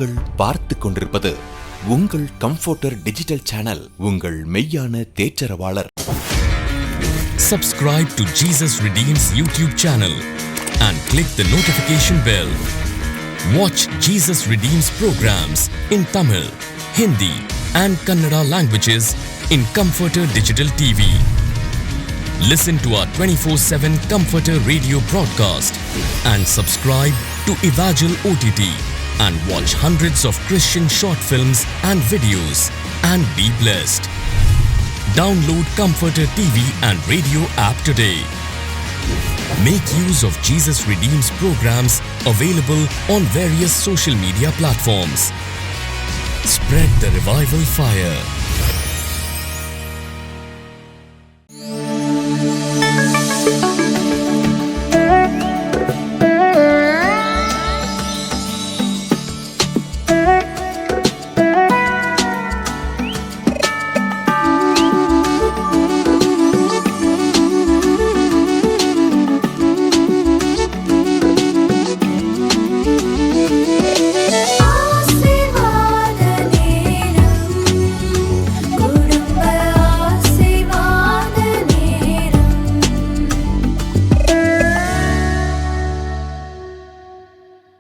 நீங்கள் பார்த்து கொண்டிருப்பது உங்கள் கம்ஃபர்டர் டிஜிட்டல் சேனல், உங்கள் மெய்யான தேற்றரவாளர். Subscribe to Jesus Redeems YouTube channel and click the notification bell. Watch Jesus Redeems programs in Tamil, Hindi and Kannada languages in Comforter Digital TV. Listen to our 24/7 Comforter radio broadcast and subscribe to Evangel OTT and watch hundreds of Christian short films and videos and be blessed. Download Comforter TV and radio app today. Make use of Jesus Redeems programs available on various social media platforms. Spread the revival fire.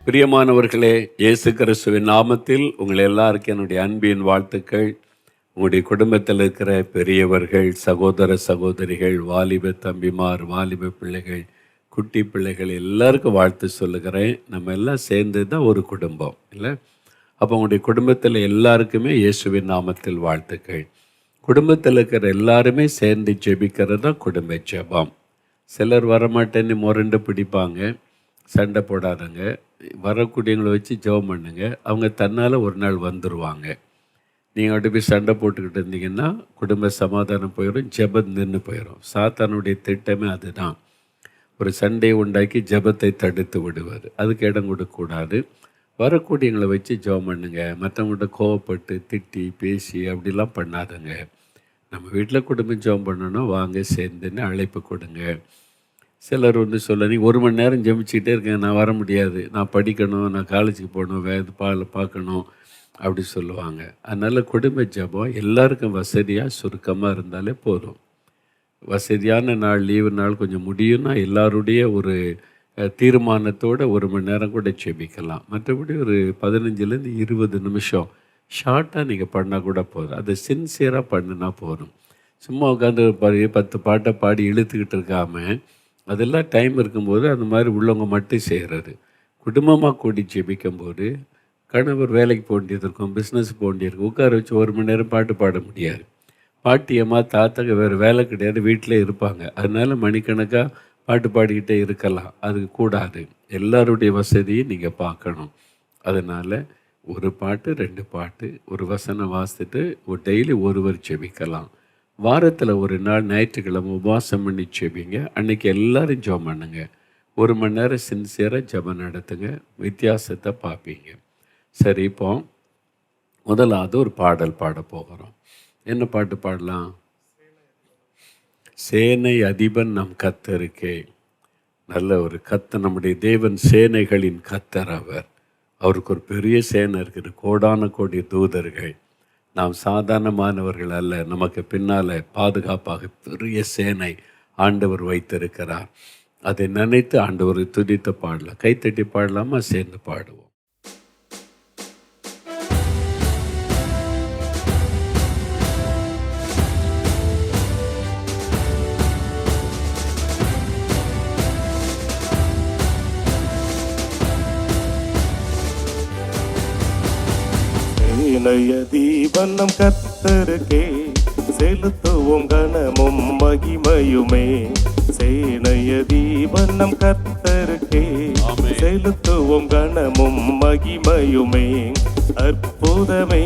பிரியமானவர்களே, இயேசு கிறிஸ்துவின் நாமத்தில் உங்கள் எல்லாருக்கும் என்னுடைய அன்பின் வாழ்த்துக்கள். உங்களுடைய குடும்பத்தில் இருக்கிற பெரியவர்கள், சகோதர சகோதரிகள், வாலிப தம்பிமார், வாலிப பிள்ளைகள், குட்டி பிள்ளைகள் எல்லாருக்கும் வாழ்த்து சொல்லுகிறேன். நம்ம எல்லாம் சேர்ந்து தான் ஒரு குடும்பம் இல்லை? அப்போ உங்களுடைய குடும்பத்தில் எல்லாருக்குமே இயேசுவின் நாமத்தில் வாழ்த்துக்கள். குடும்பத்தில் இருக்கிற எல்லாருமே சேர்ந்து ஜெபிக்கிறது தான் குடும்ப ஜெபம். சிலர் வரமாட்டேன்னு முரண்டு பிடிப்பாங்க. சண்டை போடாதங்க, வரக்கூடியவங்களை வச்சு ஜெபம் பண்ணுங்க. அவங்க தன்னால் ஒரு நாள் வந்துடுவாங்க. நீங்கள் அப்படி போய் சண்டை போட்டுக்கிட்டு இருந்தீங்கன்னா குடும்ப சமாதானம் போயிடும், ஜெபம் நின்று போயிடும். சாத்தானுடைய திட்டமே அதுதான். ஒரு சண்டையை உண்டாக்கி ஜெபத்தை தடுத்து விடுவார். அதுக்கு இடம் கொடுக்கக்கூடாது. வரக்கூடியவங்களை வச்சு ஜெபம் பண்ணுங்க. மற்றவங்கள்ட்ட கோவப்பட்டு திட்டி பேசி அப்படிலாம் பண்ணாதங்க. நம்ம வீட்டில் குடும்பம் ஜெபம் பண்ணணும், வாங்க சேர்ந்துன்னு அழைப்பு கொடுங்க. சிலர் சொல்ல, நீ 1 மணி நேரம் ஜெபிச்சுக்கிட்டே இருக்கேன், நான் வர முடியாது, நான் படிக்கணும், நான் காலேஜுக்கு போகணும், பார்க்கணும் அப்படி சொல்லுவாங்க. அதனால் குடும்ப ஜெபம் எல்லாருக்கும் வசதியாக சுருக்கமாக இருந்தாலே போதும். வசதியான நாள், லீவு நாள் கொஞ்சம் முடியும்னா எல்லாருடைய ஒரு தீர்மானத்தோடு 1 மணி நேரம் கூட ஜெபிக்கலாம். மற்றபடி ஒரு 15லேருந்து 20 நிமிஷம் ஷார்ட்டாக நீங்கள் பண்ணால் கூட போதும். அதை சின்சியராக பண்ணினா போதும். சும்மா உட்காந்து 10 பாட்டை பாடி இழுத்துக்கிட்டு இருக்காமல் அதெல்லாம் டைம் இருக்கும்போது அந்த மாதிரி உள்ளவங்க மட்டும் செய்கிறது. குடும்பமாக கூடி ஜெபிக்கும்போது கணவர் வேலைக்கு போக வேண்டியது இருக்கும், பிஸ்னஸ் போக வேண்டியிருக்கும். உட்கார வச்சு 1 மணி நேரம் பாட்டு பாட முடியாது. பாட்டியம்மா தாத்தாங்க வேறு வேலை கிடையாது, வீட்டிலே இருப்பாங்க. அதனால் மணிக்கணக்காக பாட்டு பாடிக்கிட்டே இருக்கலாம். அது கூடாது. எல்லாருடைய வசதியை நீங்கள் பார்க்கணும். அதனால் 1 பாட்டு 2 பாட்டு ஒரு வசனம் வாசித்துட்டு டெய்லி ஒருவர் ஜெபிக்கலாம். வாரத்தில் ஒரு நாள் ஞாயிற்றுக்கிழமை உபவாசம் பண்ணி ஜெபிங்க. அன்றைக்கி எல்லோரும் ஜெபம் பண்ணுங்க. 1 மணி நேரம் சின்சியராக ஜெபம் நடத்துங்க. வித்தியாசத்தை பார்ப்பீங்க. சரி, இப்போ முதலாவது ஒரு பாடல் பாட போகிறோம். என்ன பாட்டு பாடலாம்? சேனை அதிபன் நம் கர்த்தருக்கே. நல்ல ஒரு கர்த்தர், நம்முடைய தேவன் சேனைகளின் கர்த்தர். அவருக்கு ஒரு பெரிய சேனை இருக்குது, கோடான கோடி தூதர்கள். நாம் சாதாரணமானவர்கள் அல்ல. நமக்கு பின்னால் பாதுகாப்பாக பெரிய சேனை ஆண்டவர் வைத்திருக்கிறார். அதை நினைத்து ஆண்டவரை துதித்து பாடலாம். கைத்தட்டி பாடலாமா? சேர்ந்து பாடுவோம். சேனைய தீபன்னம் கர்த்தருக்கே செலுத்துவோம் கனமும் மகிமையுமே. சேனைய தீபன்னம் கர்த்தருக்கே செலுத்துவோம் கனமும் மகிமையுமே. அற்புதமே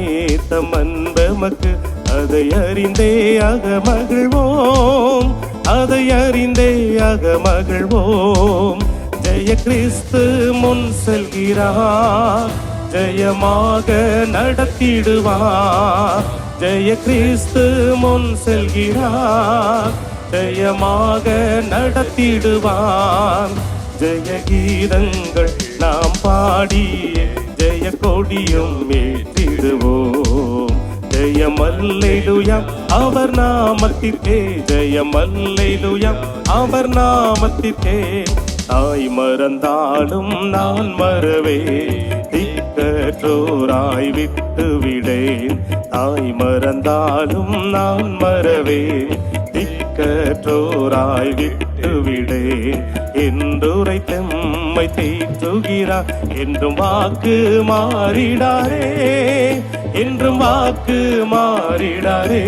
தம் அன்பமக்கு அதை அறிந்தே ஆக மகிழ்வோம், அதை அறிந்தே ஆக மகிழ்வோம். ஜெய கிறிஸ்து முன் செல்கிறார், ஜெயமாக நடத்திடுவார். ஜெய கிறிஸ்து முன் செல்கிறார், ஜெயமாக நடத்திடுவார். ஜெய கீதங்கள் நாம் பாடியே ஜெய கொடியும் ஏற்றிடுவோம். ஜெயம் அல்லேலூயா அவர் நாமத்திற்கே, ஜெயம் அல்லேலூயா அவர் நாமத்திற்கே. தாய் மறந்தாலும் நான் மறவே, திக்கற்றோராய் விட்டு விடேன். தாய் மறந்தாலும் நான் மறவே, திக்கற்றோராய் விட்டு விடேன். என்றுரை தெம்மை தேற்றுகிறார், என்றும் வாக்கு மாறிடாரே, என்றும் வாக்கு மாறிடாரே.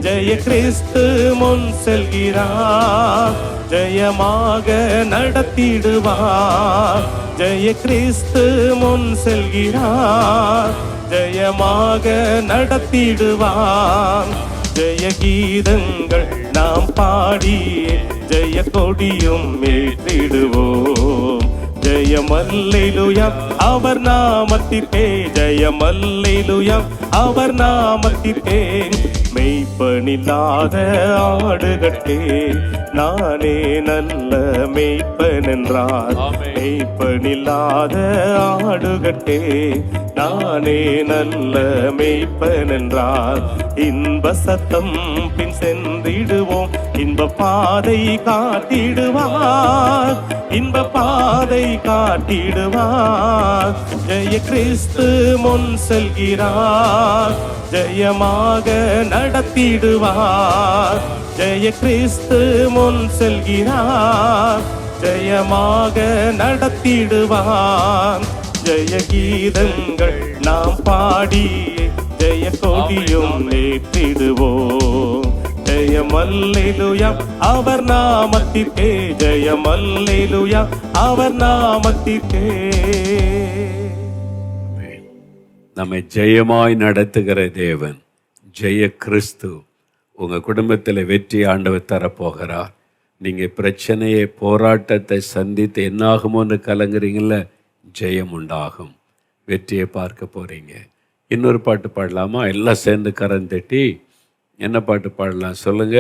ஜெய கிறிஸ்து முன் செல்கிறார், ஜெயமாக நடத்திடுவார். ஜெய கிறிஸ்து முன் செல்கிறார், ஜெயமாக நடத்திடுவார். ஜெய கீதங்கள் நாம் பாடி ஜெய கொடியும் ஏற்றிடுவோம். ஜெயம் அல்லேலூயா அவர் நாமத்திற்கே, ஜெயம் அல்லேலூயா அவர் நாமத்திற்கே. மெய்ப்பனில்லாத ஆடுகட்டே, நானே நல்ல மெய்ப்பன் என்றார். மெய்ப்பனில்லாத ஆடுகட்டே, நானே நல்ல மெய்ப்பன் என்றார். இன்ப சத்தம் பின் சென்றிடுவோம், இன்ப பாதை காட்டிடுவார், இன்ப பாதை காட்டிடுவார். ஜெய கிறிஸ்து முன் செல்கிறார், ஜெயமாக நடத்திடுவார். ஜெய கிறிஸ்து முன் செல்கிறார், ஜெயமாக நடத்திடுவார். ஜெய கீதங்கள் நாம் பாடி ஜெய கொடியும் ஏற்றிடுவோம். ஜெயம் அல்லேலூயா அவர் நாமத்திற்கே, ஜெயம் அல்லேலூயா அவர் நாமத்திற்கே. நம்மை ஜெயமாய் நடத்துகிற தேவன் ஜெய கிறிஸ்து உங்க குடும்பத்தில் வெற்றி ஆண்டவர் தரப்போகிறார். நீங்க பிரச்சனையை போராட்டத்தை சந்தித்து என்னாகுமோன்னு கலங்குறீங்கள, ஜெயம் உண்டாகும், வெற்றியை பார்க்க போறீங்க. இன்னொரு பாட்டு பாடலாமா? எல்லாம் சேர்ந்து கரம் தட்டி என்ன பாட்டு பாடலாம் சொல்லுங்க?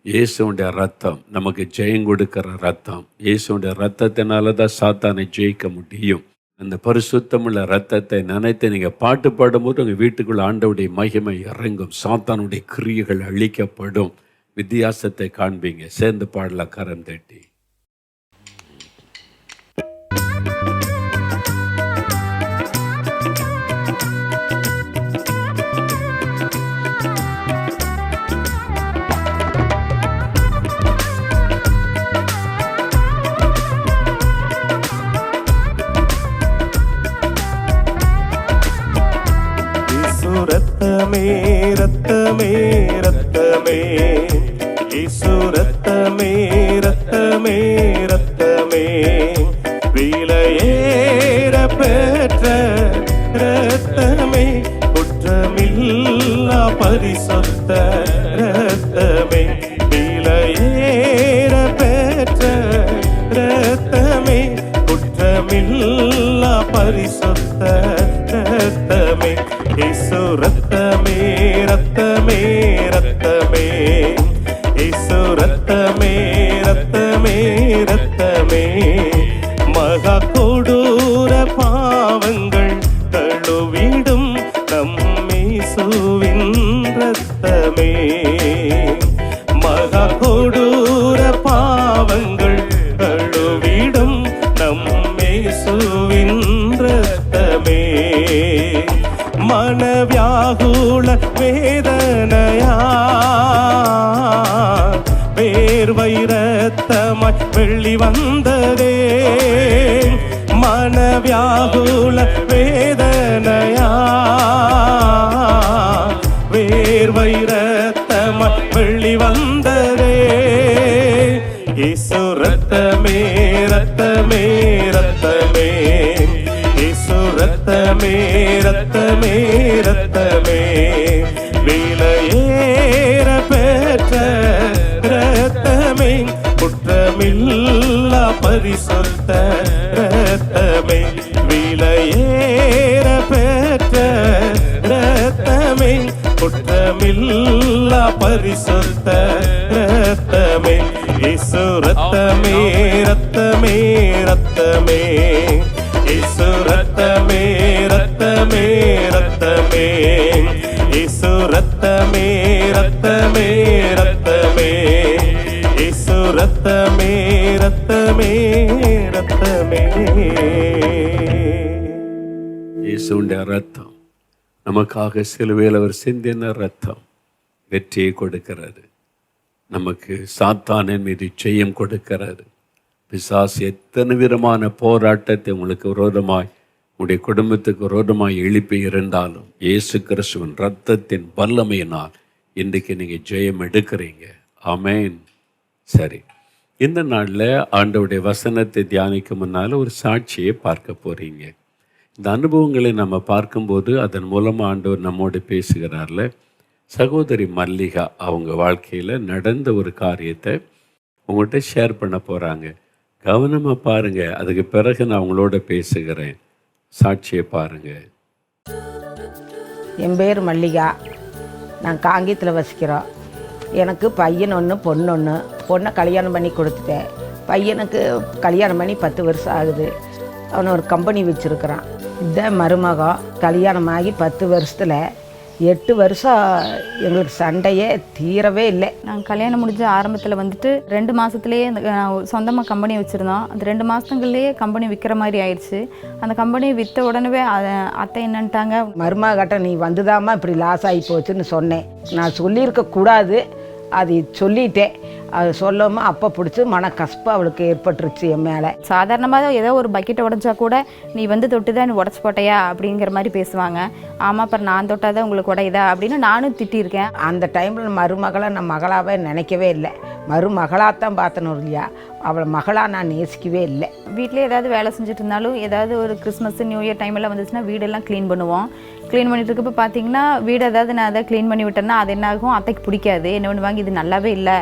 இயேசுடைய ரத்தம் நமக்கு ஜெயம் கொடுக்கிற ரத்தம். இயேசுடைய ரத்தத்தினால தான் சாத்தானை ஜெயிக்க முடியும். அந்த பரிசுத்தமுள்ள ரத்தத்தை நினைத்து நீங்க பாட்டு பாடும்போது உங்க வீட்டுக்குள்ள ஆண்டவருடைய மகிமை இறங்கும், சாத்தானுடைய கிரியைகள் அழிக்கப்படும், வித்தியாசத்தை காண்பீங்க. சேர்ந்து பாடலாம் கரம் தட்டி. ரத்தமே ரத்தமே ரத்தமே, இயேசு ரத்தமே ரத்தமே ரத்தமே, விலையேற பெற்ற ரத்தமே, குற்றமில்லா பரிசுத்த ரத்தமே, விலையேற பெற்ற ரத்தமே, குற்றமில்லா பரிசுத்த ரத்தமே. இயேசு ரத்தமே ரத்தமே ரத்தமே, இயேசு ரத்தமே ரத்தமே ரத்தமே, மகா கொடூர பாவங்கள் கழுவிடும் நம் இயேசுவின் ரத்தமே. மகா கொடூர பாவங்கள் கழுவிடும் நம் இயேசுவின் ரத்தமே. மனவியாகுல வேதனையா வேர்வை ரத்தமாய் வெள்ளி வந்ததே, மனவியாகுல வேதனையா வேர்வை ரத்தமாய் வெள்ளி வந்ததே. இயேசு ரத்தமே ரத்தமே ரத்தமே, இயேசு ரத்தமே ரத்தமே ரத்தமே, விலையேற பெற்ற ரத்தமே, குற்றமில்லா பரிசுத்த ரத்தமே, விலையேற பெற்ற ரத்தமே, குற்றமில்லா பரிசுத்த ரத்தமே. இயேசு ரத்தமே ரத்தமே ரத்தமே, ரத்தமே ரத்தமே ரத்தமே, இயேசு ரத்தமே ரத்தமே ரத்தமே. இயேசுடைய ரத்தம் நமக்காக சிலுவையில் அவர் சிந்தின ரத்தம் வெற்றியை கொடுக்கிறது. நமக்கு சாத்தானின் மீது ஜெயம் கொடுக்கிறது. பிசாசு எத்தனை விதமான போராட்டத்தை உங்களுக்கு விரோதமாய், உங்களுடைய குடும்பத்துக்கு விரோதமாய் எழுப்பி இருந்தாலும் இயேசு கிறிஸ்துவின் ரத்தத்தின் வல்லமையினால் இன்றைக்கு நீங்கள் ஜெயம் எடுக்கிறீங்க. ஆமேன். சரி, இந்த நாளில் ஆண்டவருடைய வசனத்தை தியானிக்க முன்னால் ஒரு சாட்சியை பார்க்க போகிறீங்க. இந்த அனுபவங்களை நம்ம பார்க்கும்போது அதன் மூலமாக ஆண்டவர் நம்மோடு பேசுகிறார்ல. சகோதரி மல்லிகா அவங்க வாழ்க்கையில் நடந்த ஒரு காரியத்தை உங்கள்கிட்ட ஷேர் பண்ண போகிறாங்க. கவனமாக பாருங்கள். அதுக்கு பிறகு நான் அவங்களோட பேசுகிறேன். சாட்சியை பாருங்கள். என் பேர் மல்லிகா. நான் காங்கேயத்தில் வசிக்கிறோம். எனக்கு பையன் ஒன்று பொண்ணு ஒன்று. பொண்ணை கல்யாணம் பண்ணி கொடுத்துட்டேன். பையனுக்கு கல்யாணம் பண்ணி 10 வருஷம் ஆகுது. அவனை ஒரு கம்பெனி வச்சுருக்கிறான். இதான் மருமகம். கல்யாணமாகி 10 வருஷத்தில் 8 வருஷம் எங்களுக்கு சண்டையே தீரவே இல்லை. நாங்கள் கல்யாணம் முடிஞ்ச ஆரம்பத்தில் வந்துட்டு 2 மாதத்துலேயே சொந்தமாக கம்பெனி வச்சுருந்தோம். அந்த 2 மாதத்துக்குள்ளேயே கம்பெனி விற்கிற மாதிரி ஆயிடுச்சு. அந்த கம்பெனி விற்ற உடனே அத்தை என்னன்ட்டாங்க, மருமகிட்ட நீ வந்துதாம்மா இப்படி லாஸ் ஆகி போச்சுன்னு சொன்னேன். நான் சொல்லியிருக்கக்கூடாது, அது சொல்லிட்டேன். அது சொல்லாமல் அப்போ பிடிச்சி மன கசப்பு அவளுக்கு ஏற்பட்டுருச்சு என் மேலே. சாதாரணமாக ஏதோ ஒரு பக்கெட்டை உடஞ்சா கூட நீ வந்து தொட்டு தான் நீ உடச்சி போட்டையா அப்படிங்கிற மாதிரி பேசுவாங்க. ஆமாம், அப்புறம் நான் தொட்டாதான் உங்களுக்கு உடையுதா அப்படின்னு நானும் திட்டியிருக்கேன். அந்த டைமில் மருமகளை நான் மகளாகவே நினைக்கவே இல்லை. மருமகளாகத்தான் பார்த்தனும் இல்லையா, அவளை மகளாக நான் நேசிக்கவே இல்லை. வீட்டிலே ஏதாவது வேலை செஞ்சுட்டு இருந்தாலும் ஏதாவது ஒரு கிறிஸ்மஸ் நியூ இயர் டைமெல்லாம் வந்துச்சுன்னா வீடெல்லாம் க்ளீன் பண்ணுவோம். க்ளீன் பண்ணிட்டு இருக்கப்போ பார்த்தீங்கன்னா வீடு ஏதாவது நான் அதை க்ளீன் பண்ணி விட்டேன்னா அது என்ன ஆகும், அத்தைக்கு பிடிக்காது. என்ன பண்ணுவாங்க, இது நல்லாவே இல்லை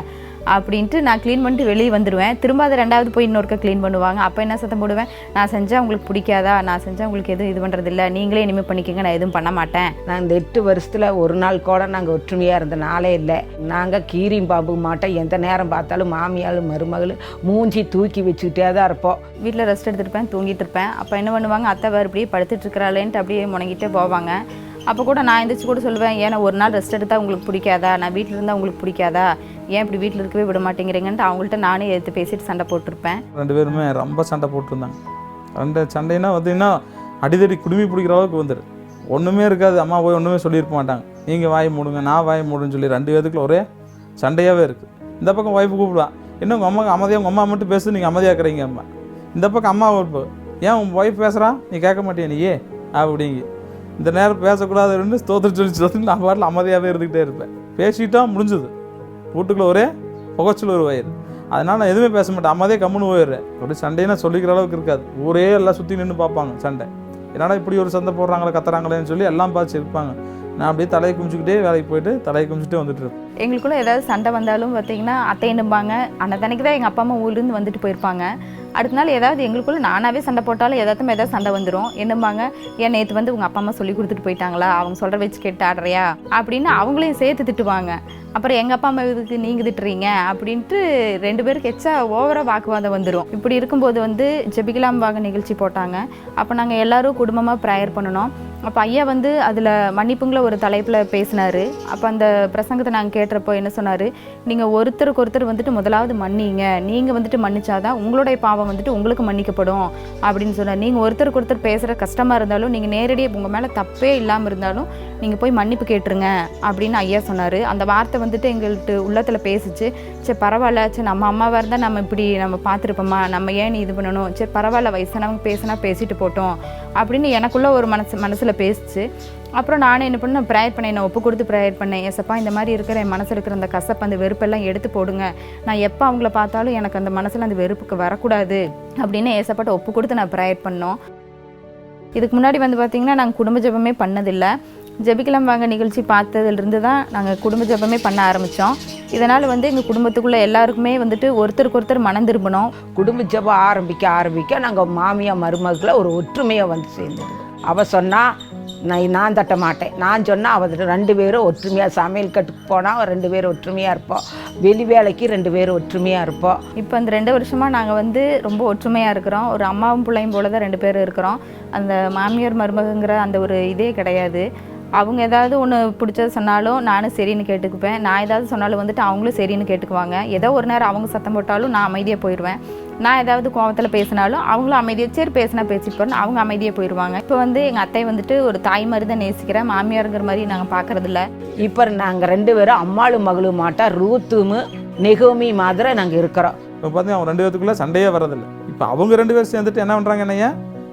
அப்படின்ட்டு நான் க்ளீன் பண்ணிட்டு வெளியே வந்துடுவேன். திரும்ப அதை 2வது போய் இன்னொருக்க க்ளீன் பண்ணுவாங்க. அப்போ என்ன சத்தம் போடுவேன், நான் செஞ்சால் உங்களுக்கு பிடிக்காதா, நான் செஞ்சால் உங்களுக்கு எதுவும் இது பண்ணுறதில்ல, நீங்களே இனிமேல் பண்ணிக்கோங்க, நான் எதுவும் பண்ண மாட்டேன். நான் இந்த 8 வருஷத்தில் ஒரு நாள் கூட நாங்கள் ஒற்றுமையாக இருந்த நாளே இல்லை. நாங்கள் கீரியும் பாம்பு மாட்டோம். எந்த நேரம் பார்த்தாலும் மாமியாலும் மருமகள் மூஞ்சி தூக்கி வச்சுக்கிட்டே தான் இருப்போம். வீட்டில் ரெஸ்ட் எடுத்துருப்பேன், தூங்கிட்டு இருப்பேன். அப்போ என்ன பண்ணுவாங்க, அத்தை வேறு இப்படியே படுத்துட்டு இருக்கிறாளேன்ட்டு அப்படியே முணங்கிட்டே போவாங்க. அப்போ கூட நான் எந்திரிச்சு கூட சொல்லுவேன், ஏன்னா ஒரு நாள் ரெஸ்ட் எடுத்தால் உங்களுக்கு பிடிக்காதா, நான் வீட்டில் இருந்தால் உங்களுக்கு பிடிக்காதா, ஏன் இப்படி வீட்டில் இருக்கவே விட மாட்டேங்கிறீங்கன்ட்டு அவங்கள்ட்ட நானே எடுத்து பேசிட்டு சண்டை போட்டிருப்பேன். 2 பேருமே ரொம்ப சண்டை போட்டிருந்தாங்க. 2 சண்டைனா பார்த்தீங்கன்னா அடிதடி குடுமி பிடிக்கிற அளவுக்கு வந்துடு. ஒன்றுமே இருக்காது. அம்மா போய் ஒன்றுமே சொல்லியிருக்க மாட்டாங்க. நீங்கள் வாய் மூடுங்க, நான் வாய் மூடுன்னு சொல்லி 2 பேருக்குள்ள ஒரே சண்டையாகவே இருக்குது. இந்த பக்கம் ஒய்ஃபு கூப்பிடுவான், இன்னும் உங்கள் அம்மாவுக்கு அமைதியாக, உங்கள் அம்மா மட்டும் பேசு, நீங்கள் அமைதியாக இருக்கிறீங்க அம்மா. இந்த பக்கம் அம்மா இப்போ ஏன் உங்கள் ஒய்ஃப் பேசுகிறான், நீ கேட்க மாட்டியா நீயே அப்படிங்க. இந்த நேரம் பேசக்கூடாதுன்னு ஸ்தோத்திரம் சொல்லி நான் பாட்டில் அமைதியாகவே இருந்துக்கிட்டே இருப்பேன். பேசிட்டா முடிஞ்சுது. வீட்டுக்குள்ளே ஒரே புகைச்சல் ஒரு வயிறு. அதனால் நான் எதுவுமே பேச மாட்டேன், அமைதியாக கம்முன்னு போயிடுறேன். அப்படி சண்டைனா சொல்லிக்கிற அளவுக்கு இருக்காது. ஊரே எல்லாம் சுற்றி நின்று பார்ப்பாங்க சண்டை. என்னடா இப்படி ஒரு சண்டை போடுறாங்களே கத்துறாங்களேன்னு சொல்லி எல்லாம் பார்த்து இருப்பாங்க. நான் அப்படியே தலையை குமிச்சுக்கிட்டே வேலைக்கு போயிட்டு தலையை குமிச்சுட்டே வந்துட்டு இருப்பேன். எங்களுக்குள்ள ஏதாவது சண்டை வந்தாலும் பார்த்தீங்கன்னா அத்தை என்னம்பாங்க, அன்னைக்கு தான் எங்கள் அப்பா அம்மா ஊர்லேருந்து வந்துட்டு போயிருப்பாங்க. அடுத்த நாள் ஏதாவது எங்களுக்குள்ள நானாகவே சண்டை போட்டாலும் ஏதாவது சண்டை வந்துடும். என்னம்பாங்க, ஏன் நேற்று வந்து உங்கள் அப்பா அம்மா சொல்லி கொடுத்துட்டு போயிட்டாங்களா, அவங்க சொல்கிற வச்சு கேட்டு ஆடுறியா அப்படின்னு அவங்களையும் சேர்த்து திட்டுவாங்க. அப்புறம் எங்கள் அப்பா அம்மா இதுக்கு நீங்கள் திட்டுறீங்க அப்படின்ட்டு 2 பேருக்கு எச்சா ஓவராக வாக்குவாதம் வந்துடும். இப்படி இருக்கும்போது வந்து ஜெபிக்கலாம் வாங்க நிகழ்ச்சி போட்டாங்க. அப்போ நாங்கள் எல்லோரும் குடும்பமாக ப்ரேயர் பண்ணணும். அப்போ ஐயா வந்து அதில் மன்னிப்புங்களை ஒரு தலைப்பில் பேசினார். அப்போ அந்த பிரசங்கத்தை நாங்கள் கேட்டுறப்போ என்ன சொன்னார், நீங்கள் ஒருத்தருக்கு ஒருத்தர் வந்துட்டு முதலாவது மன்னிங்க, நீங்கள் வந்துட்டு மன்னிச்சாதான் உங்களுடைய பாவம் வந்துட்டு உங்களுக்கு மன்னிக்கப்படும் அப்படின்னு சொன்னார். நீங்கள் ஒருத்தருக்கு ஒருத்தர் பேசுகிற கஷ்டமாக இருந்தாலும், நீங்கள் நேரடியாக உங்கள் மேலே தப்பே இல்லாமல் இருந்தாலும் நீங்கள் போய் மன்னிப்பு கேட்டுருங்க அப்படின்னு ஐயா சொன்னார். அந்த வார்த்தை வந்துட்டு எங்கள்கிட்ட உள்ளத்தில் பேசிச்சு. சரி பரவாயில்ல, சரி நம்ம அம்மாவாக இருந்தால் நம்ம இப்படி நம்ம பார்த்துருப்போம்மா, நம்ம ஏன் இது பண்ணணும், சரி பரவாயில்ல வயசானவங்க பேசினா பேசிட்டு போட்டோம் அப்படின்னு எனக்குள்ளே ஒரு மனசில் பேசிச்சு. அப்புறம் நானே என்ன பண்ணேன், ப்ரேயர் பண்ணேன், நான் ஒப்பு கொடுத்து ப்ரேயர் பண்ணேன். ஏசப்பா இந்த மாதிரி இருக்கிற என் மனசில் இருக்கிற அந்த கசப்பு அந்த வெறுப்பெல்லாம் எடுத்து போடுங்க, நான் எப்போ அவங்கள பார்த்தாலும் எனக்கு அந்த மனசில் அந்த வெறுப்புக்கு வரக்கூடாது அப்படின்னு ஏசப்பாட்ட ஒப்பு கொடுத்து நான் ப்ரேயர் பண்ணோம். இதுக்கு முன்னாடி வந்து பார்த்திங்கன்னா நாங்கள் குடும்ப ஜெபமே பண்ணதில்லை. ஜெபிக்கலாம் வாங்க நிகழ்ச்சி பார்த்ததுலேருந்து தான் நாங்கள் குடும்ப ஜெபமே பண்ண ஆரம்பித்தோம். இதனால் வந்து எங்கள் குடும்பத்துக்குள்ளே எல்லாருக்குமே வந்துட்டு ஒருத்தருக்கு ஒருத்தர் மனம் திரும்பணும். குடும்ப ஜெபம் ஆரம்பிக்க நாங்கள் மாமியா மருமகளை ஒரு ஒற்றுமையாக வந்து சேர்ந்தது. அவள் சொன்னால் நான் தட்ட மாட்டேன், நான் சொன்னால் அவள் 2 பேரும் ஒற்றுமையாக, சமையல் கட்டுக்கு போனால் 2 பேரும் ஒற்றுமையாக இருப்போம், வெளி வேலைக்கு 2 பேரும் ஒற்றுமையாக இருப்போம். இப்போ அந்த 2 வருஷமாக நாங்கள் வந்து ரொம்ப ஒற்றுமையாக இருக்கிறோம். ஒரு அம்மாவும் பிள்ளையும் போல தான் 2 பேரும் இருக்கிறோம். அந்த மாமியார் மருமகங்கிற அந்த ஒரு இதே கிடையாது. அவங்க ஏதாவது ஒன்று பிடிச்சது சொன்னாலும் நானும் சரின்னு கேட்டுக்குப்பேன். நான் ஏதாவது சொன்னாலும் வந்துட்டு அவங்களும் சரின்னு கேட்டுக்குவாங்க. ஏதோ ஒரு நேரம் அவங்க சத்தம் போட்டாலும் நான் அமைதியாக போயிடுவேன். நான் ஏதாவது கோவத்தில் பேசினாலும் அவங்களும் அமைதியாக சரி பேசினா பேசிப்போன்னு அவங்க அமைதியாக போயிடுவாங்க. இப்போ வந்து எங்கள் அத்தை வந்துட்டு ஒரு தாய் மாதிரி தான் நேசிக்கிறேன், மாமியாருங்கிற மாதிரி நாங்கள் பார்க்குறதில்ல. இப்போ நாங்கள் 2 பேரும் அம்மாளும் மகளும் மாட்டா ரூத்தும் நெகோமி மாதிரி நாங்கள் இருக்கிறோம். இப்போ பார்த்தீங்கன்னா அவங்க 2 பேத்துக்குள்ளே சண்டையே வரதில்லை. இப்போ அவங்க 2 பேர் சேர்ந்துட்டு என்ன பண்ணுறாங்க,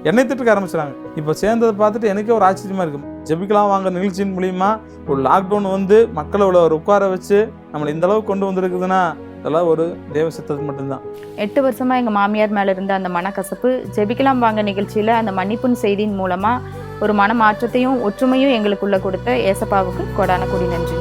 என்னை திட்டுக்க ஆரம்பிச்சுறாங்க. இப்போ சேர்ந்ததை பார்த்துட்டு எனக்கே ஒரு ஆச்சரியமாக இருக்கும். ஜெபிக்கலாம் வாங்க நிகழ்ச்சியின் மூலிமா ஒரு லாக்டவுன் வந்து மக்களை ஒரு உட்கார வச்சு நம்மளை இந்த அளவுக்கு கொண்டு வந்திருக்குதுன்னா அதெல்லாம் ஒரு தேவ சித்தம் மட்டும்தான். 8 வருஷமாக எங்கள் மாமியார் மேலே இருந்த அந்த மனக்கசப்பு ஜெபிக்கலாம் வாங்க நிகழ்ச்சியில் அந்த மன்னிப்புன் செய்தியின் மூலமாக ஒரு மன மாற்றத்தையும் ஒற்றுமையும் எங்களுக்குள்ளே கொடுத்த ஏசப்பாவுக்கு கொடான கொடி நன்றி.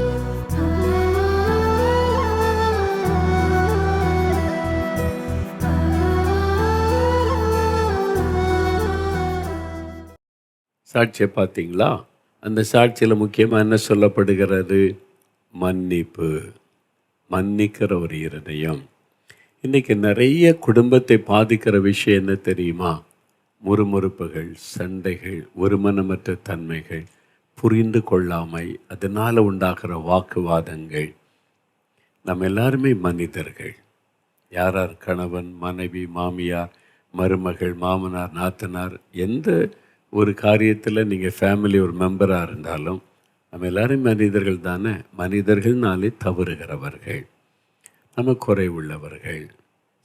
சாட்சியை பார்த்தீங்களா? அந்த சாட்சியில் முக்கியமாக என்ன சொல்லப்படுகிறது? மன்னிப்பு, மன்னிக்கிற ஒரு இருதயம். இன்றைக்கி நிறைய குடும்பத்தை பாதிக்கிற விஷயம் என்ன தெரியுமா? முறுமுறுப்புகள், சண்டைகள், ஒருமனமற்ற தன்மைகள், புரிந்து கொள்ளாமை, அதனால் உண்டாகிற வாக்குவாதங்கள். நம்ம எல்லாருமே மனிதர்கள். யாரார் கணவன், மனைவி, மாமியார், மருமகள், மாமனார், நாத்தனார், எந்த ஒரு காரியத்தில் நீங்கள் ஃபேமிலி ஒரு மெம்பராக இருந்தாலும் நம்ம எல்லோரும் மனிதர்கள் தானே. மனிதர்கள்னாலே தவறுகிறவர்கள், நம்ம குறை உள்ளவர்கள்.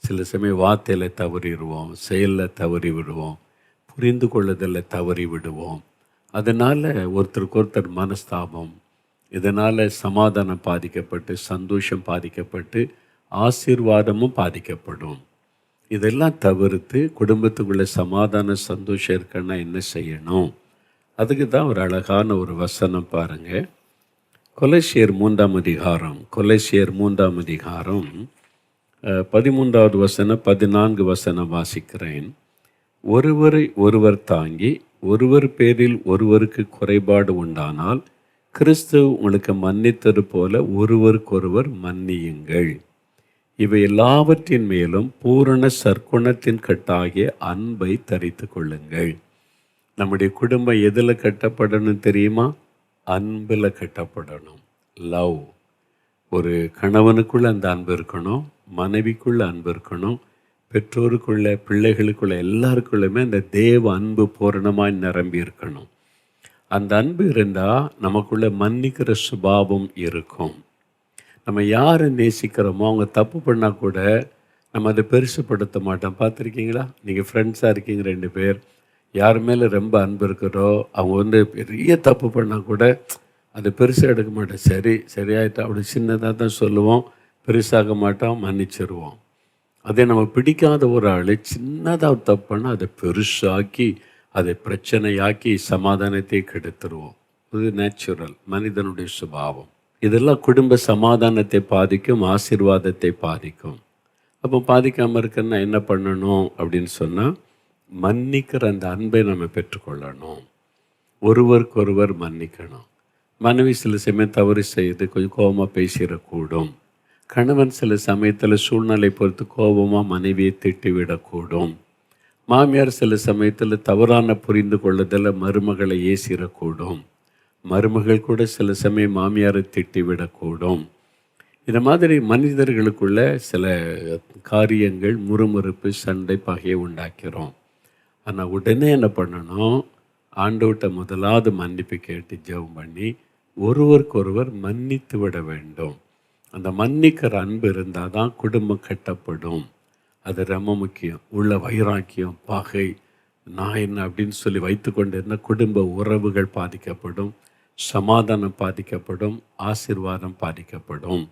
சில சமயம் வார்த்தையில் தவறிடுவோம், செயலில் தவறி விடுவோம், புரிந்து கொள்ளுதலில் தவறி விடுவோம். அதனால் ஒருத்தருக்கு ஒருத்தர் மனஸ்தாபம், இதனால் சமாதானம் பாதிக்கப்பட்டு, சந்தோஷம் பாதிக்கப்பட்டு, ஆசீர்வாதமும் பாதிக்கப்படும். இதெல்லாம் தவிர்த்து குடும்பத்துக்குள்ளே சமாதான சந்தோஷம் இருக்குன்னா என்ன செய்யணும்? அதுக்கு தான் ஒரு அழகான ஒரு வசனம் பாருங்கள். கொலோசியர் 3ஆம் அதிகாரம், கொலோசியர் 3ஆம் அதிகாரம் 13வது வசனம் 14 வசனம் வாசிக்கிறேன். ஒருவரை ஒருவர் தாங்கி ஒருவர் பேரில் ஒருவருக்கு குறைபாடு உண்டானால் கிறிஸ்து உங்களுக்கு மன்னித்தது போல ஒருவருக்கொருவர் மன்னியுங்கள். இவை எல்லாவற்றின் மேலும் பூரண சற்குணத்தின் கட்டாகிய அன்பை தரித்து கொள்ளுங்கள். நம்முடைய குடும்பம் எதில் கட்டப்படணும் தெரியுமா? அன்பில் கட்டப்படணும். லவ். ஒரு கணவனுக்குள்ளே அந்த அன்பு இருக்கணும், மனைவிக்குள்ளே அன்பு இருக்கணும், பெற்றோருக்குள்ள, பிள்ளைகளுக்குள்ள, எல்லாருக்குள்ளுமே அந்த தேவ அன்பு பூரணமாய் நிரம்பி இருக்கணும். அந்த அன்பு இருந்தால் நமக்குள்ளே மன்னிக்கிற சுபாவம் இருக்கும். நம்ம யாரை நேசிக்கிறோமோ அவங்க தப்பு பண்ணால் கூட நம்ம அதை பெருசுப்படுத்த மாட்டோம். பார்த்துருக்கீங்களா? நீங்கள் ஃப்ரெண்ட்ஸாக இருக்கீங்க, 2 பேர், யார் மேலே ரொம்ப அன்பு இருக்கிறோ அவங்க பெரிய தப்பு பண்ணால் கூட அதை பெருசாக எடுக்க மாட்டோம். சரியாயிட்டா அப்படி சின்னதாக தான் சொல்லுவோம், பெருசாக மாட்டோம், மன்னிச்சிருவோம். அதே நம்ம பிடிக்காத ஒரு ஆள் சின்னதாக தப்பு பண்ணால் அதை பெருசாக்கி அதை பிரச்சனையாக்கி சமாதானத்தை கெடுத்துருவோம். இது நேச்சுரல், மனிதனுடைய சுபாவம். இதெல்லாம் குடும்ப சமாதானத்தை பாதிக்கும், ஆசீர்வாதத்தை பாதிக்கும். அப்போ பாதிக்காமல் இருக்குன்னா என்ன பண்ணணும் அப்படின்னு சொன்னால், மன்னிக்கிற அந்த அன்பை நம்ம பெற்றுக்கொள்ளணும். ஒருவருக்கொருவர் மன்னிக்கணும். மனைவி சில சமயம் தவறு செய்து கொஞ்சம் கோபமாக பேசிடக்கூடும். கணவன் சில சமயத்தில் சூழ்நிலை பொறுத்து கோபமாக மனைவியை திட்டிவிடக்கூடும். மாமியார் சில சமயத்தில் தவறான புரிந்து கொள்ளுதல் மருமகளை ஏசிடக்கூடும். மருமகள் கூட சில சமயம் மாமியாரை திட்டிவிடக்கூடும். இந்த மாதிரி மனிதர்களுக்குள்ள சில காரியங்கள் முறுமுறுப்பு, சண்டை, பகையை உண்டாக்கிறோம். ஆனால் உடனே என்ன பண்ணணும்? ஆண்டவர்கிட்ட முதலாவது மன்னிப்பு கேட்டு ஜெபம் பண்ணி ஒருவருக்கொருவர் மன்னித்து விட வேண்டும். அந்த மன்னிக்கிற அன்பு இருந்தால் தான் குடும்பம் கட்டப்படும். அது ரொம்ப முக்கியம். உள்ள வைராக்கியம், பகை, நான் என்ன அப்படின்னு சொல்லி வைத்து கொண்டு இருந்தால் குடும்ப உறவுகள் பாதிக்கப்படும், சமாதானம் பாதிக்கப்படும், ஆசீர்வாதம் பாதிக்கப்படும்.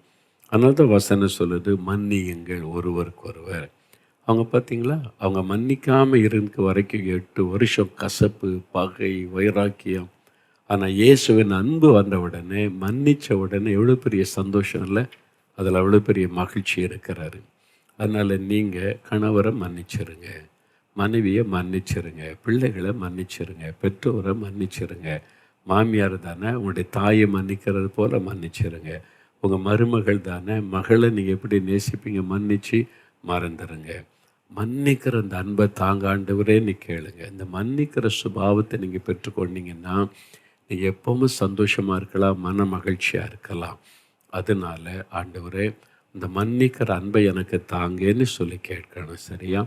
அதனால தான் வசனம் சொல்லுது, மன்னியுங்கள் ஒருவருக்கொருவர். அவங்க பார்த்தீங்களா, அவங்க மன்னிக்காமல் இருக்க வரைக்கும் 8 வருஷம் கசப்பு, பகை, வைராக்கியம். ஆனால் இயேசுவின் அன்பு வந்த உடனே, மன்னித்த உடனே எவ்வளோ பெரிய சந்தோஷம் இல்லை? அதில் அவ்வளோ பெரிய மகிழ்ச்சி இருக்கிறாரு. அதனால் நீங்கள் கணவரை மன்னிச்சிருங்க, மனைவியை மன்னிச்சிருங்க, பிள்ளைகளை மன்னிச்சிருங்க, பெற்றோரை மன்னிச்சிருங்க. மாமியார் தானே, உங்களுடைய தாயை மன்னிக்கிறது போல் மன்னிச்சிருங்க. உங்கள் மருமகள் தானே, மகளை நீங்கள் எப்படி நேசிப்பீங்க, மன்னித்து மறந்துடுங்க. மன்னிக்கிற அந்த அன்பை தாங்க ஆண்டவரே நீ கேளுங்க. இந்த மன்னிக்கிற சுபாவத்தை நீங்கள் பெற்றுக்கொண்டீங்கன்னா நீங்கள் எப்போவுமே சந்தோஷமாக இருக்கலாம், மன மகிழ்ச்சியாக இருக்கலாம். அதனால ஆண்டவரே இந்த மன்னிக்கிற அன்பை எனக்கு தாங்கன்னு சொல்லி கேட்கணும். சரியா?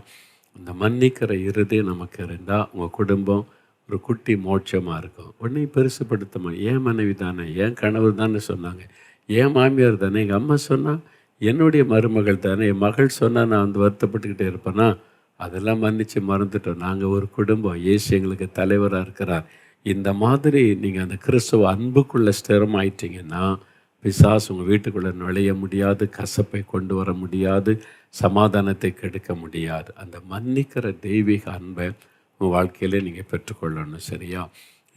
இந்த மன்னிக்கிற இருதயம் நமக்கு இருந்தால் உங்கள் குடும்பம் ஒரு குட்டி மோட்சமாக இருக்கும். உடனே பெருசுப்படுத்தமா, ஏன் மனைவி தானே, என் கணவர் தானே சொன்னாங்க, என் மாமியார் தானே, எங்கள் அம்மா சொன்னால், என்னுடைய மருமகள் தானே, என் மகள் சொன்னால் நான் வந்து வருத்தப்பட்டுக்கிட்டே இருப்பேனா? அதெல்லாம் மன்னித்து மறந்துட்டோம். நாங்கள் ஒரு குடும்பம், இயேசு எங்களுக்கு தலைவராக இருக்கிறார். இந்த மாதிரி நீங்கள் அந்த கிறிஸ்துவ அன்புக்குள்ளே ஸ்திரமாயிட்டீங்கன்னா பிசாசு உங்கள் வீட்டுக்குள்ளே நுழைய முடியாது, கசப்பை கொண்டு வர முடியாது, சமாதானத்தை கெடுக்க முடியாது. அந்த மன்னிக்கிற தெய்வீக அன்பை உங்கள் வாழ்க்கையிலே நீங்கள் பெற்றுக்கொள்ளணும். சரியா?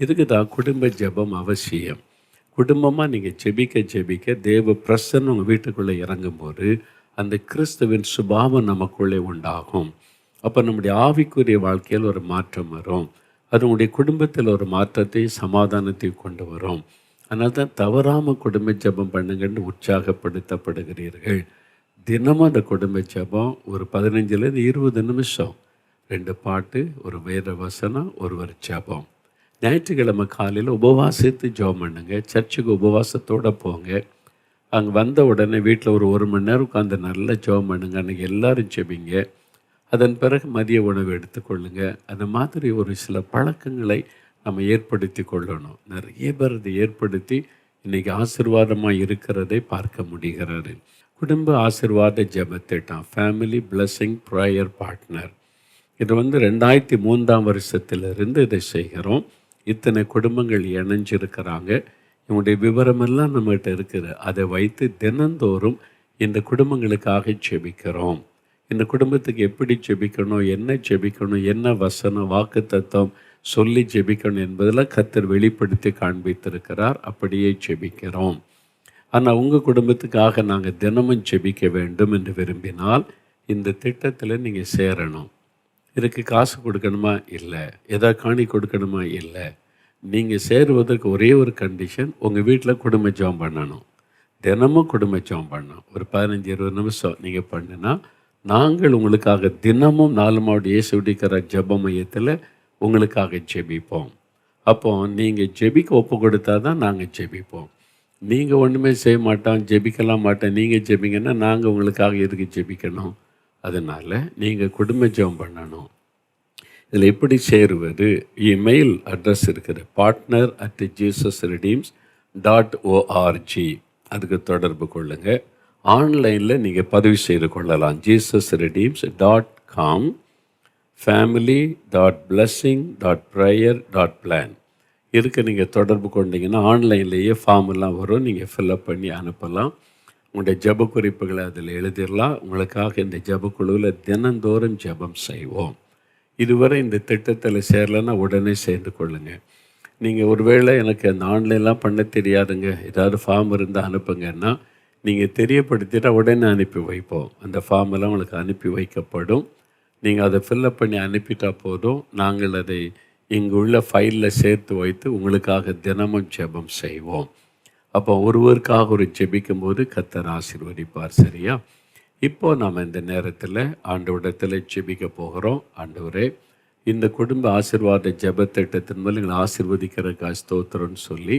இதுக்கு தான் குடும்ப ஜெபம் அவசியம். குடும்பமாக நீங்கள் ஜெபிக்க தேவ பிரசன்னம் உங்கள் வீட்டுக்குள்ளே இறங்கும்போது அந்த கிறிஸ்துவின் சுபாவம் நமக்குள்ளே உண்டாகும். அப்போ நம்முடைய ஆவிக்குரிய வாழ்க்கையில் ஒரு மாற்றம் வரும். அது உங்களுடைய குடும்பத்தில் ஒரு மாற்றத்தை, சமாதானத்தை கொண்டு வரும். அதனால தான் தவறாமல் குடும்ப ஜெபம் பண்ணுங்கன்னு உற்சாகப்படுத்தப்படுகிறீர்கள். தினமும் அந்த குடும்ப ஜெபம் ஒரு 15லேருந்து 20 நிமிஷம், 2 பாட்டு, ஒரு வேத வசனம், ஒரு ஜெபம். ஞாயிற்றுக்கிழமை காலையில் உபவாசித்து ஜெபம் பண்ணுங்க. சர்ச்சுக்கு உபவாசத்தோடு போங்க. அங்கே வந்த உடனே வீட்டில் ஒரு மணி நேரம் உட்காந்து நல்லா ஜெபம் பண்ணுங்க. அன்றைக்கி எல்லோரும் ஜெபிங்க. அதன் பிறகு மதிய உணவு எடுத்துக்கொள்ளுங்க. அந்த மாதிரி ஒரு சில பழக்கங்களை நம்ம ஏற்படுத்தி கொள்ளணும். நிறைய பேர் அதை ஏற்படுத்தி இன்றைக்கி ஆசீர்வாதமாக இருக்கிறதை பார்க்க முடிகிறது. குடும்ப ஆசீர்வாத ஜெபத்திட்டம், ஃபேமிலி பிளெஸிங் ப்ரேயர் பார்ட்னர், இது 2003 வருஷத்திலிருந்து இதை செய்கிறோம். இத்தனை குடும்பங்கள் இணைஞ்சிருக்கிறாங்க. இவங்களுடைய விவரமெல்லாம் நம்மகிட்ட இருக்குது. அதை வைத்து தினந்தோறும் இந்த குடும்பங்களுக்காக ஜெபிக்கிறோம். இந்த குடும்பத்துக்கு எப்படி ஜெபிக்கணும், என்ன ஜெபிக்கணும், என்ன வசனம் வாக்கு தத்துவம் சொல்லி ஜெபிக்கணும் என்பதில் கர்த்தர் வெளிப்படுத்தி காண்பித்திருக்கிறார். அப்படியே ஜெபிக்கிறோம். ஆனால் உங்கள் குடும்பத்துக்காக நாங்கள் தினமும் ஜெபிக்க வேண்டும் என்று விரும்பினால் இந்த திட்டத்தில் நீங்கள் சேரணும். இதுக்கு காசு கொடுக்கணுமா? இல்லை. எதாவது காணி கொடுக்கணுமா? இல்லை. நீங்கள் சேருவதற்கு ஒரே ஒரு கண்டிஷன், உங்கள் வீட்டில் குடும்ப ஜெபம் பண்ணணும். தினமும் குடும்ப ஜெபம் பண்ணணும். ஒரு 15-20 நிமிஷம் நீங்கள் பண்ணினா நாங்கள் உங்களுக்காக தினமும் 4 மாவட்ட இயேசுடிக்கிற ஜெப மையத்தில் உங்களுக்காக ஜெபிப்போம். அப்போ நீங்கள் ஜெபிக்க ஒப்பு கொடுத்தா தான் நாங்கள் ஜெபிப்போம். நீங்கள் ஒன்றுமே செய்ய மாட்டோம், ஜெபிக்கலாம் மாட்டோம், நீங்கள் ஜெபிங்கன்னா நாங்கள் உங்களுக்காக எதுக்கு ஜெபிக்கணும்? அதனால் நீங்கள் குடும்ப ஜெபம் பண்ணணும். இதில் எப்படி சேருவது? இமெயில் அட்ரஸ் இருக்குது, partner@jesusredeems.org. அதுக்கு தொடர்பு கொள்ளுங்கள். ஆன்லைனில் நீங்கள் பதிவு செய்து கொள்ளலாம். jesusredeems.com family.blessing.prayer.plan இதுக்கு நீங்கள் தொடர்பு கொண்டீங்கன்னா ஆன்லைன்லேயே ஃபார்மெல்லாம் வரும். நீங்கள் ஃபில்அப் பண்ணி அனுப்பலாம். உங்களுடைய ஜெப குறிப்புகளை அதில் எழுதிடலாம். உங்களுக்காக இந்த ஜெபக்குழுவில் தினந்தோறும் ஜெபம் செய்வோம். இதுவரை இந்த திட்டத்தில் சேரலைன்னா உடனே சேர்ந்து கொள்ளுங்கள். நீங்கள் ஒருவேளை எனக்கு அந்த ஆன்லைன்லாம் பண்ண தெரியாதுங்க, ஏதாவது ஃபார்ம் இருந்தால் அனுப்புங்கன்னா நீங்கள் தெரியப்படுத்திட்டால் உடனே அனுப்பி வைப்போம். அந்த ஃபார்மெல்லாம் உங்களுக்கு அனுப்பி வைக்கப்படும். நீங்கள் அதை ஃபில்அப் பண்ணி அனுப்பிட்டால் போதும். நாங்கள் அதை இங்கு உள்ள ஃபைலில் சேர்த்து வைத்து உங்களுக்காக தினமும் ஜெபம் செய்வோம். அப்போ ஒருவருக்காக ஒரு ஜெபிக்கும் போது கர்த்தர் ஆசீர்வதிப்பார். சரியா? இப்போது நாம் இந்த நேரத்தில் ஆண்டவரிடத்தில் ஜெபிக்க போகிறோம். ஆண்டவரே, இந்த குடும்ப ஆசீர்வாத ஜெபத்திட்டத்தின் மேலே எங்களை ஆசீர்வதிக்கிறதுக்காக ஸ்தோத்திரம்னு சொல்லி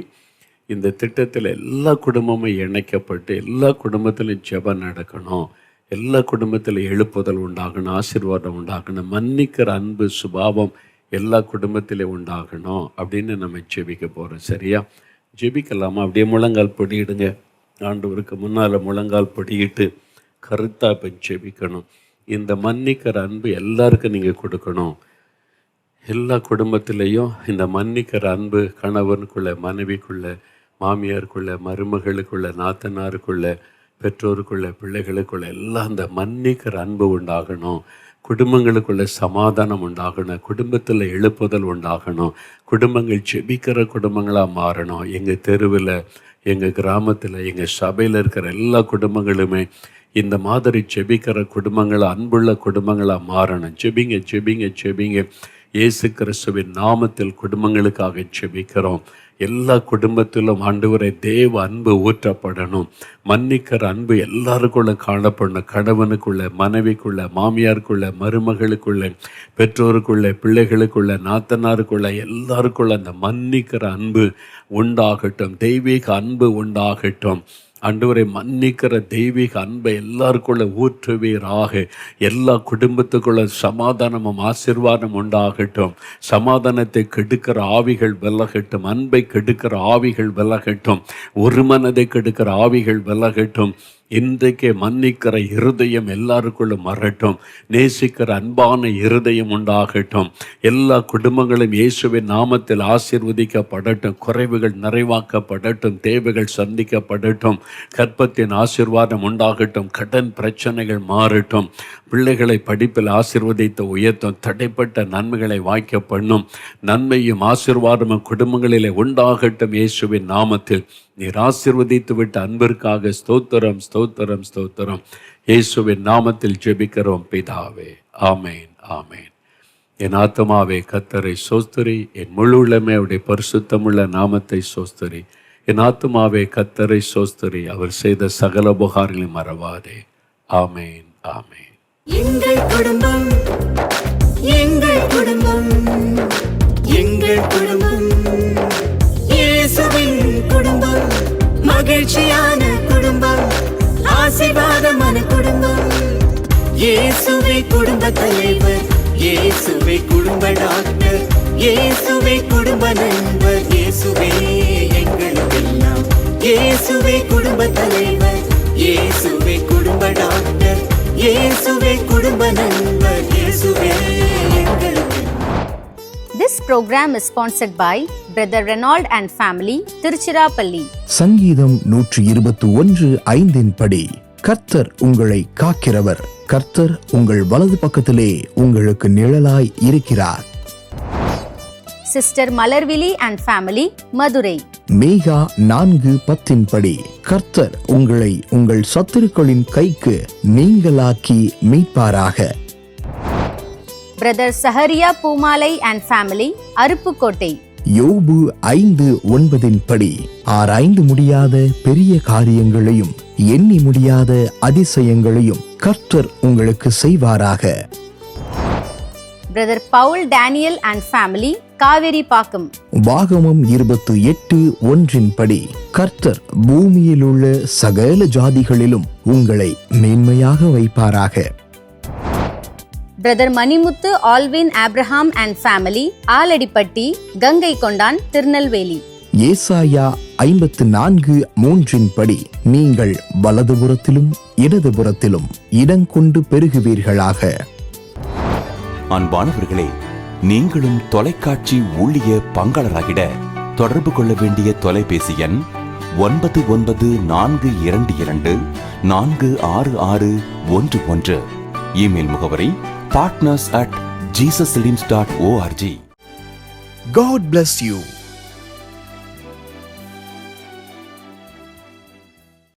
இந்த திட்டத்தில் எல்லா குடும்பமும் இணைக்கப்பட்டு எல்லா குடும்பத்திலும் ஜெபம் நடக்கணும், எல்லா குடும்பத்தில் எழுப்புதல் உண்டாகணும், ஆசீர்வாதம் உண்டாகணும், மன்னிக்கிற அன்பு சுபாவம் எல்லா குடும்பத்திலே உண்டாகணும் அப்படின்னு நம்ம ஜெபிக்க போகிறோம். சரியா? ஜெபிக்கலாமா? அப்படியே முழங்கால் பொடியிடுங்க. ஆண்டவருக்கு முன்னால் முழங்கால் பொடியிட்டு கருத்தாக இப்போ ஜெபிக்கணும். இந்த மன்னிக்கிற அன்பு எல்லாருக்கும் நீங்கள் கொடுக்கணும். எல்லா குடும்பத்திலையும் இந்த மன்னிக்கிற அன்பு கணவனுக்குள்ளே, மனைவிக்குள்ளே, மாமியாருக்குள்ளே, மருமகளுக்குள்ளே, நாத்தனாருக்குள்ளே, பெற்றோருக்குள்ளே, பிள்ளைகளுக்குள்ளே எல்லாம் இந்த மன்னிக்கிற அன்பு உண்டாகணும். குடும்பங்களுக்குள்ளே சமாதானம் உண்டாகணும். குடும்பத்தில் எழுப்புதல் உண்டாகணும். குடும்பங்கள் ஜெபிக்கிற குடும்பங்களாக மாறணும். எங்கள் தெருவில், எங்கள் கிராமத்தில், எங்கள் சபையில் இருக்கிற எல்லா குடும்பங்களுமே இந்த மாதிரி ஜெபிக்கிற குடும்பங்களாக, அன்புள்ள குடும்பங்களாக மாறணும். ஜெபிங்க ஜெபிங்க ஜெபிங்க. இயேசு கிறிஸ்துவின் நாமத்தில் குடும்பங்களுக்காக ஜெபிக்கிறோம். எல்லா குடும்பத்திலும் ஆண்டவரை தேவ அன்பு ஊற்றப்படணும். மன்னிக்கிற அன்பு எல்லாருக்குள்ள காணப்படணும். கணவனுக்குள்ள, மனைவிக்குள்ள, மாமியாருக்குள்ள, மருமகளுக்குள்ள, பெற்றோருக்குள்ள, பிள்ளைகளுக்குள்ள, நாத்தனாருக்குள்ள, எல்லாருக்குள்ள அந்த மன்னிக்கிற அன்பு உண்டாகட்டும். தெய்வீக அன்பு உண்டாகட்டும். ஆண்டவரை மன்னிக்கிற தெய்வீக அன்பை எல்லாருக்குள்ள ஊற்றுவீராக. எல்லா குடும்பத்துக்குள்ள சமாதானமும் ஆசீர்வாதம் உண்டாகட்டும். சமாதானத்தை கெடுக்கிற ஆவிகள் விலகட்டும். அன்பை கெடுக்கிற ஆவிகள் விலகட்டும். ஒரு மனதை கெடுக்கிற ஆவிகள் விலகட்டும். இன்றைக்கு மன்னிக்கிற இருதயம் எல்லாருக்குள்ளும் வரட்டும். நேசிக்கிற அன்பான இருதயம் உண்டாகட்டும். எல்லா குடும்பங்களும் இயேசுவின் நாமத்தில் ஆசீர்வதிக்கப்படட்டும். குறைவுகள் நிறைவாக்கப்படட்டும். தேவைகள் சந்திக்கப்படட்டும். கற்பத்தின் ஆசீர்வாதம் உண்டாகட்டும். கடன் பிரச்சனைகள் மாறட்டும். பிள்ளைகளை படிப்பில் ஆசீர்வதித்து உயர்த்தும். தடைப்பட்ட நன்மைகளை வாய்க்க பண்ணும். நன்மையும் ஆசீர்வாதமும் குடும்பங்களிலே உண்டாகட்டும். இயேசுவின் நாமத்தில் நீர் ஆசீர்வதித்து விட்ட அன்பிற்காக ஸ்தோத்திரம், ஸ்தோத்திரம், ஸ்தோத்திரம். இயேசுவின் நாமத்தில் ஜெபிக்கிறோம் பிதாவே. ஆமேன், ஆமேன். என் ஆத்துமாவே கர்த்தரை சோஸ்திரி, என் முழு உள்ளமே அவருடைய பரிசுத்தமுள்ள நாமத்தை சோஸ்திரி. என் ஆத்துமாவே கர்த்தரை சோஸ்திரி, அவர் செய்த சகல உபகாரங்களை மறவாதே. ஆமேன், ஆமேன். எங்கள் குடும்பம், எங்கள் குடும்பம், எங்கள் குடும்பம், இயேசுவின் குடும்பம், மகிழ்ச்சியான குடும்பம், ஆசீர்வாதமான குடும்பம். இயேசுவே குடும்ப தலைவர், இயேசுவே குடும்ப டாக்டர், இயேசுவே குடும்ப நண்பர், இயேசுவே எங்களுக்கெல்லாம். இயேசுவே குடும்ப தலைவர், இயேசுவே குடும்ப டாக்டர், இயேசுவே குடும்ப நண்பர், இயேசுவே எங்களுக்கு. This program is sponsored by Brother Renaud and family, Tiruchirappalli. சங்கீதம் 121:5 படி, கர்த்தர் உங்களை காக்கிறவர், கர்த்தர் உங்கள் வலது பக்கத்திலே உங்களுக்கு நிழலாய் இருக்கிறார். Sister Malarvili and family, Madurai. Megha 4:10 படி, கர்த்தர் உங்களை உங்கள் சத்துருக்களின் கைக்கு நீங்களாக்கி மீட்பாராக. Brother Saharia Pumalai and family, Aruppukkottai. யோபு 5:9 படி, ஆராய்ந்து முடியாத பெரிய காரியங்களையும் எண்ணி முடியாத அதிசயங்களையும் கர்த்தர் உங்களுக்கு செய்வாராக. Brother Paul Daniel and family, Kaveri Pakam. வாகமம் 28:1 படி, கர்த்தர் பூமியில் உள்ள சகல ஜாதிகளிலும் உங்களை மேன்மையாக வைப்பாராக. Brother Manimuthu Alvin Abraham and family, Aladipatti, Gangai Kondan, Tirunelveli. ஏசாயா 54:3 படி, நீங்கள் வலதுபுறத்திலும் இடதுபுறத்திலும் இடங்கொண்டு பெருகுவீர்களாக. அன்பானவர்களே, நீங்களும் தொலைக்காட்சி ஊழிய பங்காளராகிட தொடர்பு கொள்ள வேண்டிய தொலைபேசி எண் 9422246611. இமெயில் முகவரி partners@jesusfilms.org. God bless you.